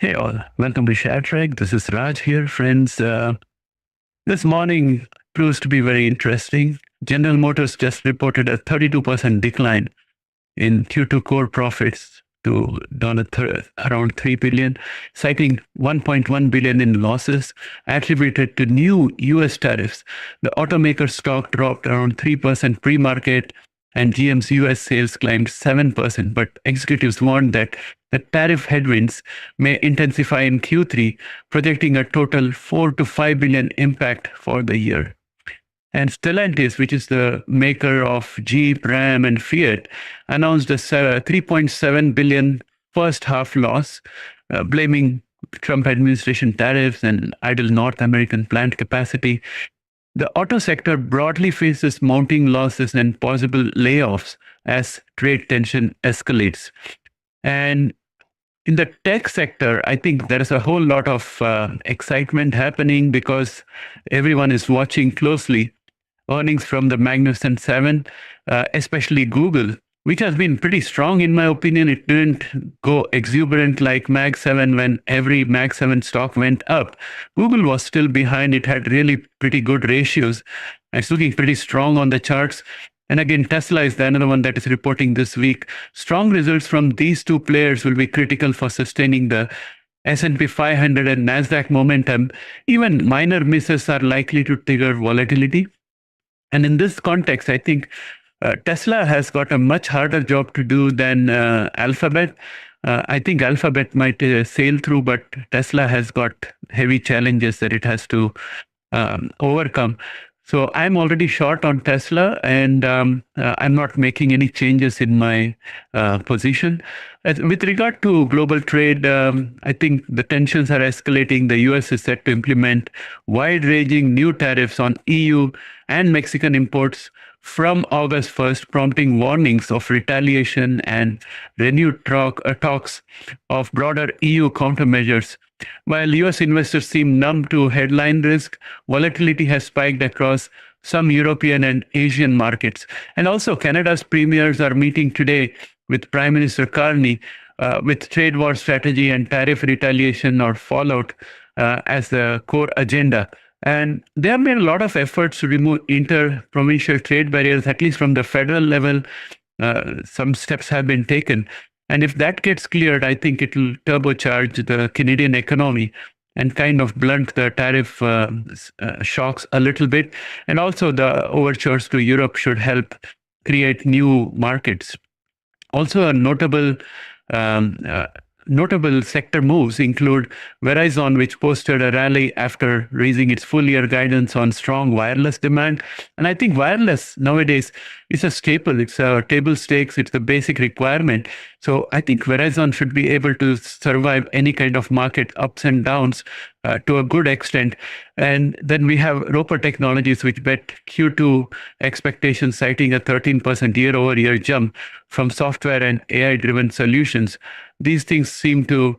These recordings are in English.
Hey all, welcome to ShareTreck. This is Raj here, friends. This morning proves to be very interesting. General Motors just reported a 32% decline in Q2 core profits to around 3 billion, citing 1.1 billion in losses attributed to new US tariffs. The automaker stock dropped around 3% pre-market and GM's US sales climbed 7%, but executives warned that the tariff headwinds may intensify in Q3, projecting a total 4 to 5 billion impact for the year. And Stellantis, which is the maker of Jeep, Ram, and Fiat, announced a 3.7 billion first half loss, blaming Trump administration tariffs and idle North American plant capacity. The auto sector broadly faces mounting losses and possible layoffs as trade tension escalates. And in the tech sector, I think there is a whole lot of excitement happening because everyone is watching closely earnings from the Magnificent Seven, especially Google, which has been pretty strong in my opinion. It didn't go exuberant like Mag 7 when every Mag 7 stock went up. Google was still behind. It had really pretty good ratios. It's looking pretty strong on the charts. And again, Tesla is the another one that is reporting this week. Strong results from these two players will be critical for sustaining the S&P 500 and NASDAQ momentum. Even minor misses are likely to trigger volatility. And in this context, I think Tesla has got a much harder job to do than Alphabet. I think Alphabet might sail through, but Tesla has got heavy challenges that it has to overcome. So I'm already short on Tesla, and I'm not making any changes in my position. With regard to global trade, I think the tensions are escalating. The US is set to implement wide-ranging new tariffs on EU and Mexican imports from August 1st, prompting warnings of retaliation and renewed talks of broader EU countermeasures. While US investors seem numb to headline risk, volatility has spiked across some European and Asian markets. And also, Canada's premiers are meeting today with Prime Minister Carney with trade war strategy and tariff retaliation or fallout as the core agenda. And there have been a lot of efforts to remove inter-provincial trade barriers, at least from the federal level. Some steps have been taken. And if that gets cleared, I think it will turbocharge the Canadian economy and kind of blunt the tariff shocks a little bit. And also the overtures to Europe should help create new markets. Also a notable sector moves include Verizon, which posted a rally after raising its full-year guidance on strong wireless demand. And I think wireless nowadays is a staple. It's a table stakes. It's a basic requirement. So I think Verizon should be able to survive any kind of market ups and downs to a good extent. And then we have Roper Technologies, which bet Q2 expectations, citing a 13% year-over-year jump from software and AI-driven solutions. These things seem to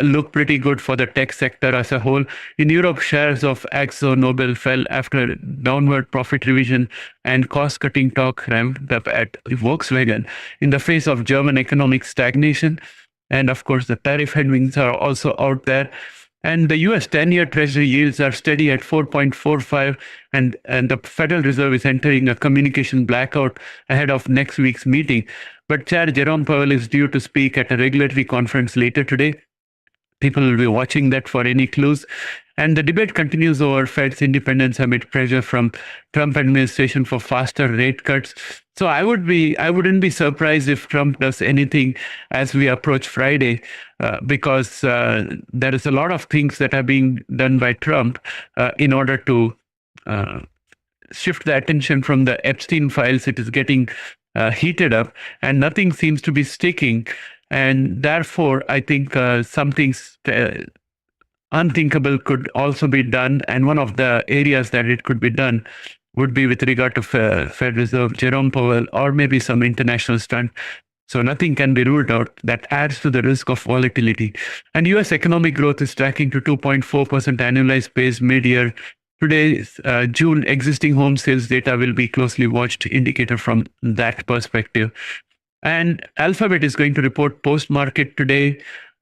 look pretty good for the tech sector as a whole. In Europe, shares of AkzoNobel fell after downward profit revision and cost-cutting talk ramped up at Volkswagen in the face of German economic stagnation. And of course, the tariff headwinds are also out there. And the US 10-year Treasury yields are steady at 4.45, and the Federal Reserve is entering a communication blackout ahead of next week's meeting. But Chair Jerome Powell is due to speak at a regulatory conference later today. People will be watching that for any clues. And the debate continues over Fed's independence amid pressure from Trump administration for faster rate cuts. So I wouldn't be surprised if Trump does anything as we approach Friday, because there is a lot of things that are being done by Trump in order to shift the attention from the Epstein files. It is getting heated up, and nothing seems to be sticking. And therefore, I think some things unthinkable could also be done. And one of the areas that it could be done would be with regard to Fed Reserve, Jerome Powell, or maybe some international stunt. So nothing can be ruled out. That adds to the risk of volatility. And US economic growth is tracking to 2.4% annualized pace mid-year. Today's June existing home sales data will be closely watched indicator from that perspective. And Alphabet is going to report post-market today.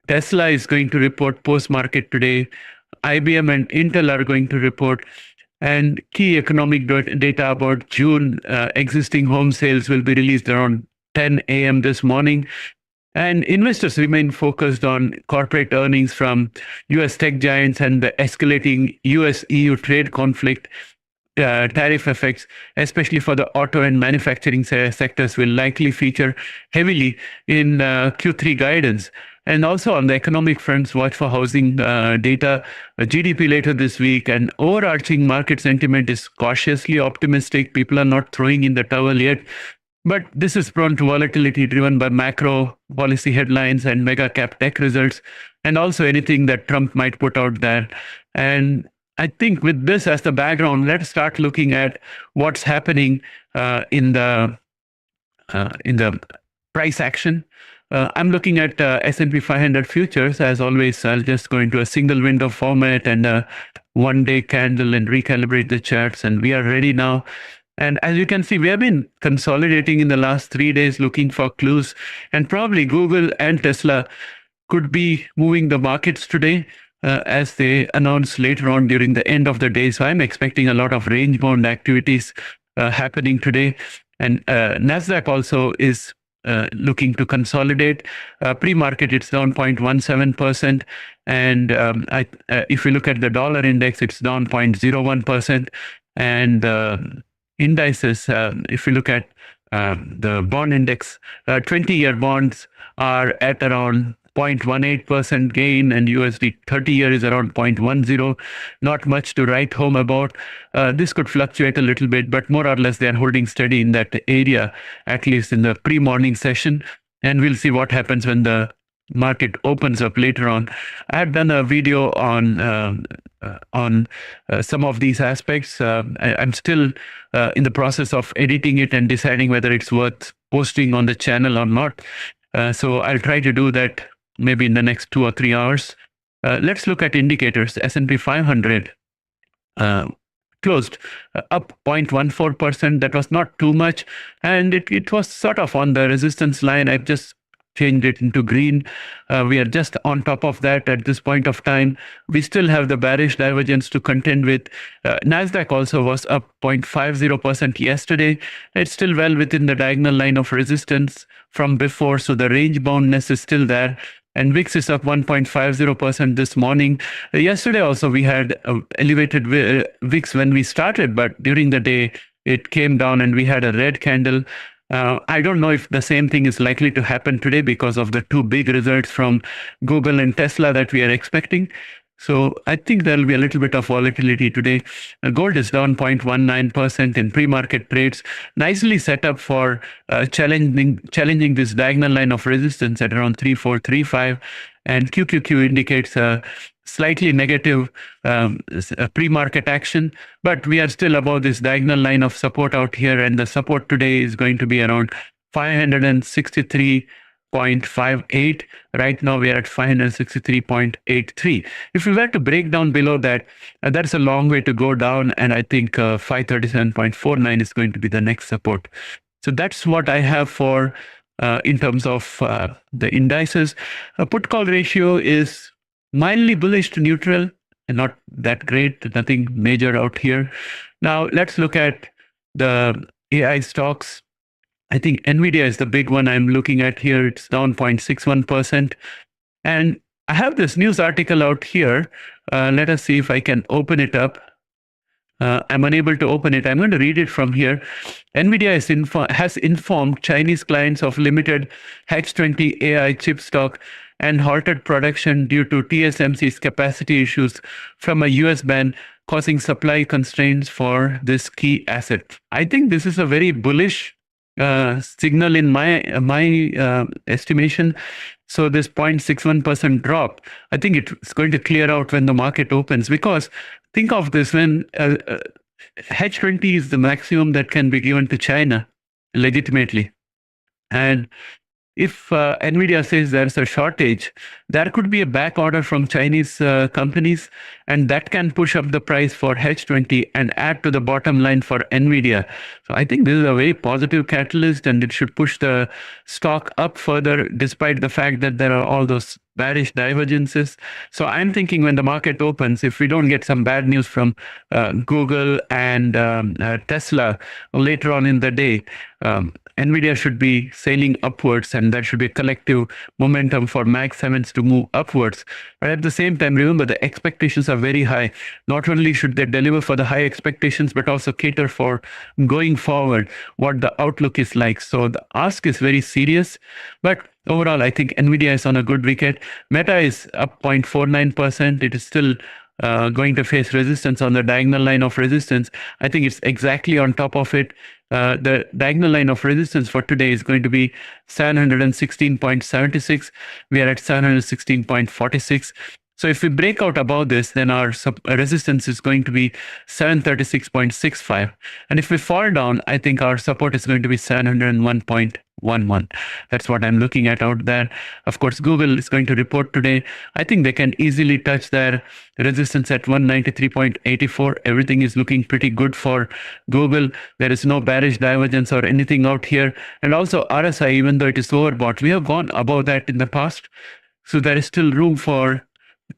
Tesla is going to report post-market today. IBM and Intel are going to report. And key economic data about June existing home sales will be released around 10 a.m. this morning. And investors remain focused on corporate earnings from US tech giants and the escalating US-EU trade conflict. Tariff effects, especially for the auto and manufacturing sectors, will likely feature heavily in Q3 guidance. And also on the economic fronts, watch for housing data, GDP later this week, and overarching market sentiment is cautiously optimistic. People are not throwing in the towel yet. But this is prone to volatility driven by macro policy headlines and mega cap tech results, and also anything that Trump might put out there. And I think with this as the background, let's start looking at what's happening in the price action. I'm looking at S&P 500 futures. As always, I'll just go into a single window format and a one-day candle and recalibrate the charts. And we are ready now. And as you can see, we have been consolidating in the last 3 days, looking for clues. And probably Google and Tesla could be moving the markets today as they announce later on during the end of the day. So I'm expecting a lot of range-bound activities happening today. And NASDAQ also is looking to consolidate. Pre-market, it's down 0.17%. And if we look at the dollar index, it's down 0.01%. And indices, if we look at the bond index, 20-year bonds are at around 0.18% gain, and USD 30-year is around 0.10. Not much to write home about. This could fluctuate a little bit, but more or less they are holding steady in that area, at least in the pre-morning session. And we'll see what happens when the market opens up later on. I had done a video on some of these aspects. I'm still in the process of editing it and deciding whether it's worth posting on the channel or not. So I'll try to do that maybe in the next 2 or 3 hours. Let's look at indicators. S&P 500 closed up 0.14%. That was not too much. And it was sort of on the resistance line. I've just changed it into green. We are just on top of that at this point of time. We still have the bearish divergence to contend with. NASDAQ also was up 0.50% yesterday. It's still well within the diagonal line of resistance from before, so the range boundness is still there. And VIX is up 1.50% this morning. Yesterday also we had elevated VIX when we started, but during the day it came down and we had a red candle. I don't know if the same thing is likely to happen today because of the 2 big results from Google and Tesla that we are expecting. So I think there will be a little bit of volatility today. Gold is down 0.19% in pre-market trades, nicely set up for challenging this diagonal line of resistance at around 3435. And QQQ indicates a slightly negative pre-market action, but we are still above this diagonal line of support out here, and the support today is going to be around 563.58. Right now we are at 563.83. If we were to break down below that, that's a long way to go down, and I think 537.49 is going to be the next support. So that's what I have for in terms of the indices. Put call ratio is mildly bullish to neutral and not that great, nothing major out here. Now let's look at the AI stocks. I think NVDA is the big one I'm looking at here. It's down 0.61%. And I have this news article out here. Let us see if I can open it up. I'm unable to open it. I'm going to read it from here. NVIDIA has informed Chinese clients of limited H20 AI chip stock and halted production due to TSMC's capacity issues from a US ban, causing supply constraints for this key asset. I think this is a very bullish signal in my estimation. So this 0.61% drop, I think it's going to clear out when the market opens, because think of this, when H20 is the maximum that can be given to China legitimately. And if NVIDIA says there's a shortage, there could be a back order from Chinese companies, and that can push up the price for H20 and add to the bottom line for NVIDIA. So I think this is a very positive catalyst, and it should push the stock up further, despite the fact that there are all those bearish divergences. So I'm thinking when the market opens, if we don't get some bad news from Google and Tesla later on in the day, NVIDIA should be sailing upwards, and that should be a collective momentum for Mag 7s to move upwards. But at the same time, remember, the expectations are very high. Not only should they deliver for the high expectations, but also cater for going forward, what the outlook is like. So the ask is very serious. But overall, I think NVIDIA is on a good wicket. Meta is up 0.49%. It is still going to face resistance on the diagonal line of resistance. I think it's exactly on top of it. The diagonal line of resistance for today is going to be 716.76. We are at 716.46. So if we break out above this, then our resistance is going to be 736.65. And if we fall down, I think our support is going to be 701.11. That's what I'm looking at out there. Of course, Google is going to report today. I think they can easily touch their resistance at 193.84. Everything is looking pretty good for Google. There is no bearish divergence or anything out here. And also RSI, even though it is overbought, we have gone above that in the past. So there is still room for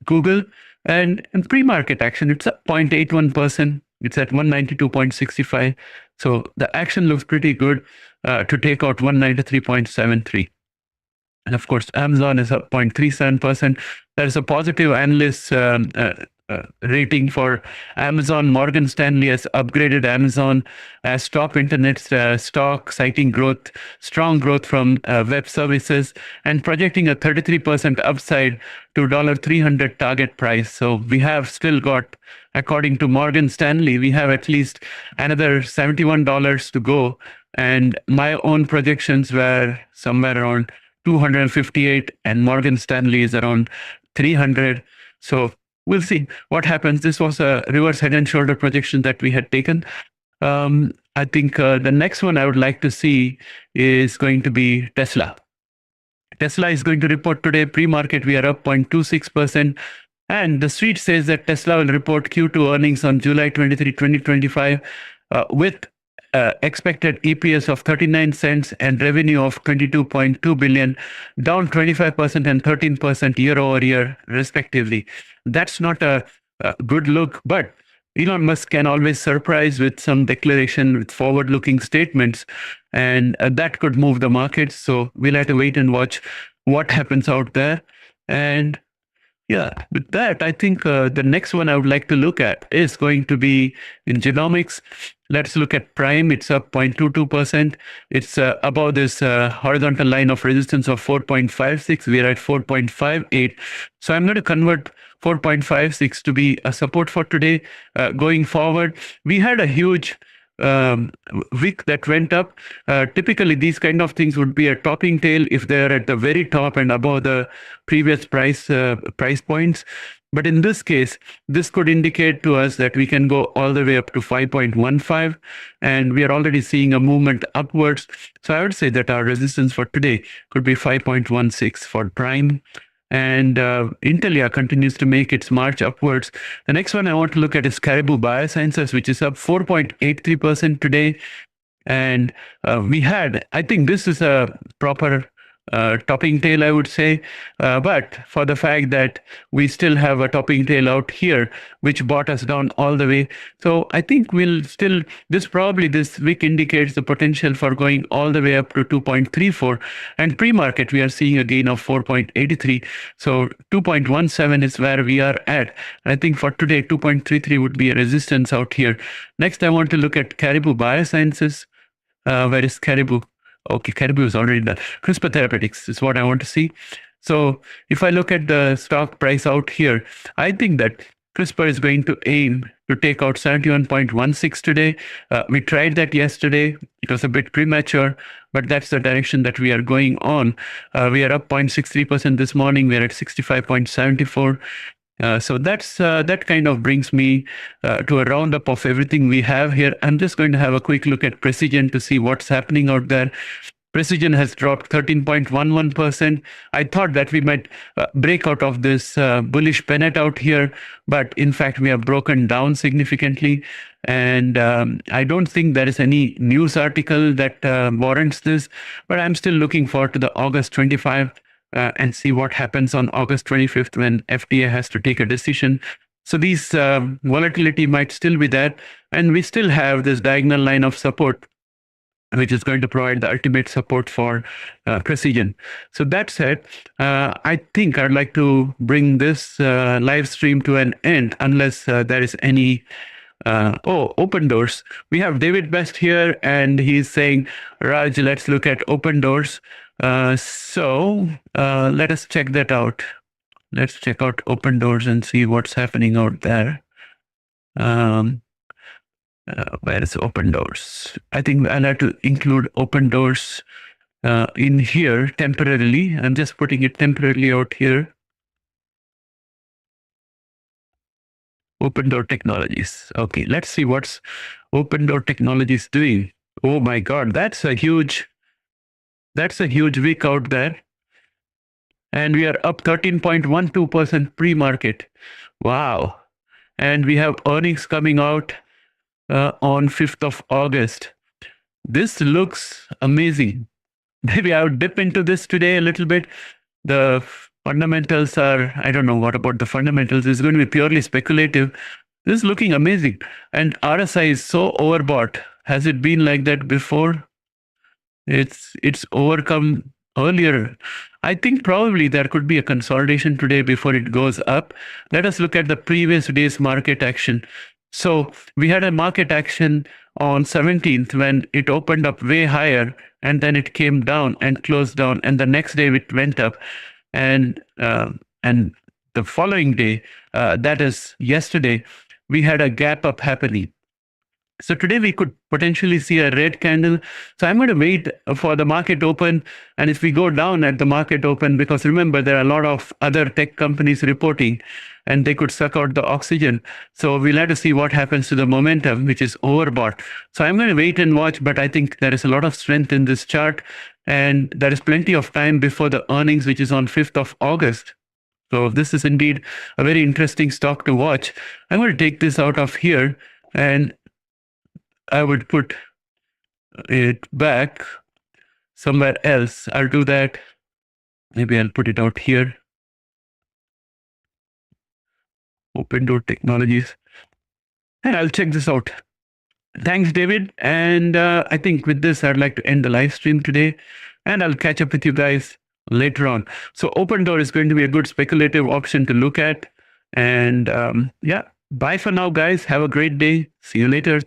Google. And in pre-market action, it's up 0.81%. It's at 192.65. So the action looks pretty good to take out 193.73. And of course, Amazon is up 0.37%. There is a positive analyst rating for Amazon. Morgan Stanley has upgraded Amazon as top internet stock, citing growth, strong growth from web services, and projecting a 33% upside to $300 target price. So we have still got, according to Morgan Stanley, we have at least another $71 to go. And my own projections were somewhere around 258, and Morgan Stanley is around 300. So we'll see what happens. This was a reverse head and shoulder projection that we had taken. I think the next one I would like to see is going to be Tesla. Tesla is going to report today. Pre-market, we are up 0.26%. And the street says that Tesla will report Q2 earnings on July 23, 2025, with expected EPS of 39 cents and revenue of 22.2 billion, down 25% and 13% year over year, respectively. That's not a good look, but Elon Musk can always surprise with some declaration, with forward-looking statements, and that could move the market. So we'll have to wait and watch what happens out there. And yeah, with that, I think the next one I would like to look at is going to be in genomics. Let's look at Prime. It's up 0.22%. It's above this horizontal line of resistance of 4.56. We are at 4.58. So I'm going to convert 4.56 to be a support for today. Going forward, we had a huge wick that went up. Typically, these kind of things would be a topping tail if they're at the very top and above the previous price points. But in this case, this could indicate to us that we can go all the way up to 5.15, and we are already seeing a movement upwards. So I would say that our resistance for today could be 5.16 for Prime. And Intelia continues to make its march upwards. The next one I want to look at is Caribou Biosciences, which is up 4.83% today. And we had, I think this is a proper topping tail, I would say, but for the fact that we still have a topping tail out here, which brought us down all the way. So I think we'll still, this week indicates the potential for going all the way up to 2.34, and pre-market we are seeing a gain of 4.83. So 2.17 is where we are at. I think for today, 2.33 would be a resistance out here. Next, I want to look at Caribou Biosciences. Where is Caribou? Okay, Caribou is already done. CRISPR Therapeutics is what I want to see. So if I look at the stock price out here, I think that CRISPR is going to aim to take out 71.16 today. We tried that yesterday. It was a bit premature, but that's the direction that we are going on. We are up 0.63% this morning. We are at 65.74. So that kind of brings me to a roundup of everything we have here. I'm just going to have a quick look at Precision to see what's happening out there. Precision has dropped 13.11%. I thought that we might break out of this bullish pennant out here, but in fact, we have broken down significantly. And I don't think there is any news article that warrants this, but I'm still looking forward to the August 25 and see what happens on August 25th when FDA has to take a decision. So these volatility might still be there, and we still have this diagonal line of support, which is going to provide the ultimate support for precision. So that said, I think I'd like to bring this live stream to an end unless there is any open doors. We have David Best here, and he's saying, Raj, let's look at open doors. So let us check that out. Let's check out open doors and see what's happening out there. Where is open doors? I think I'll have to include open doors in here temporarily. I'm just putting it temporarily out here. Open Door Technologies. Okay, let's see what's Open Door Technologies doing. Oh my God, that's a huge week out there. And we are up 13.12% pre-market. Wow. And we have earnings coming out on 5th of August. This looks amazing. Maybe I'll dip into this today a little bit. The fundamentals are, I don't know what about the fundamentals. It's going to be purely speculative. This is looking amazing. And RSI is so overbought. Has it been like that before? It's overcome earlier. I think probably there could be a consolidation today before it goes up. Let us look at the previous day's market action. So we had a market action on 17th when it opened up way higher, and then it came down and closed down, and the next day it went up, and the following day, that is yesterday, we had a gap up happening. So today we could potentially see a red candle. So I'm going to wait for the market open. And if we go down at the market open, because remember, there are a lot of other tech companies reporting and they could suck out the oxygen. So we'll have to see what happens to the momentum, which is overbought. So I'm going to wait and watch, but I think there is a lot of strength in this chart. And there is plenty of time before the earnings, which is on 5th of August. So this is indeed a very interesting stock to watch. I'm going to take this out of here, and I would put it back somewhere else. I'll do that. Maybe I'll put it out here. Open Door Technologies. And I'll check this out. Thanks, David. And I think with this, I'd like to end the live stream today. And I'll catch up with you guys later on. So Open Door is going to be a good speculative option to look at. And yeah, bye for now, guys. Have a great day. See you later.